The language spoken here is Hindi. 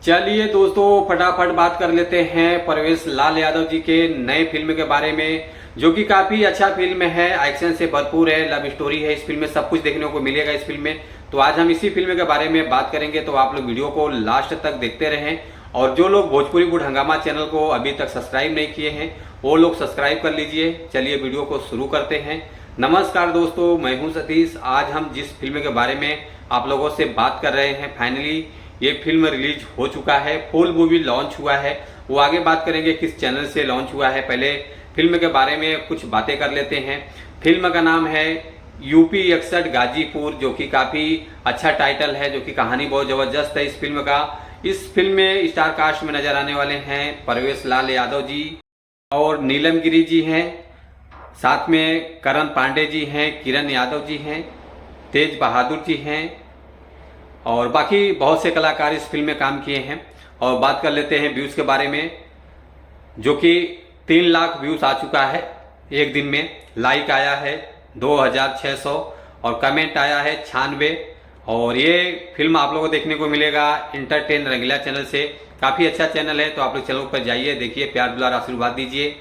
चलिए दोस्तों, फटाफट बात कर लेते हैं परवेश लाल यादव जी के नए फिल्म के बारे में, जो कि काफी अच्छा फिल्म है। एक्शन से भरपूर है, लव स्टोरी है इस फिल्म में, सब कुछ देखने को मिलेगा इस फिल्म में। तो आज हम इसी फिल्म के बारे में बात करेंगे, तो आप लोग वीडियो को लास्ट तक देखते रहें। और जो लोग भोजपुरी गुड हंगामा चैनल को अभी तक सब्सक्राइब नहीं किए हैं वो लोग सब्सक्राइब कर लीजिए। चलिए वीडियो को शुरू करते हैं। नमस्कार दोस्तों, मैं हूं सतीश। आज हम जिस फिल्म के बारे में आप लोगों से बात कर रहे हैं, फाइनली ये फिल्म रिलीज हो चुका है, फुल मूवी लॉन्च हुआ है। वो आगे बात करेंगे किस चैनल से लॉन्च हुआ है। पहले फिल्म के बारे में कुछ बातें कर लेते हैं। फिल्म का नाम है यूपी 61 गाजीपुर, जो कि काफी अच्छा टाइटल है, जो कि कहानी बहुत जबरदस्त है इस फिल्म का। इस फिल्म में स्टार कास्ट में नजर आने वाले हैं परवेश लाल यादव जी और नीलम गिरी जी हैं, साथ में करण पांडे जी हैं, किरण यादव जी हैं, तेज बहादुर जी हैं और बाकी बहुत से कलाकार इस फिल्म में काम किए हैं। और बात कर लेते हैं व्यूज़ के बारे में, जो कि 3 लाख व्यूज़ आ चुका है एक दिन में। लाइक आया है 2600 और कमेंट आया है 96। और ये फिल्म आप लोगों को देखने को मिलेगा इंटरटेन रंगीला चैनल से। काफ़ी अच्छा चैनल है, तो आप लोग चैनल पर जाइए, देखिए, प्यार दुलार आशीर्वाद दीजिए।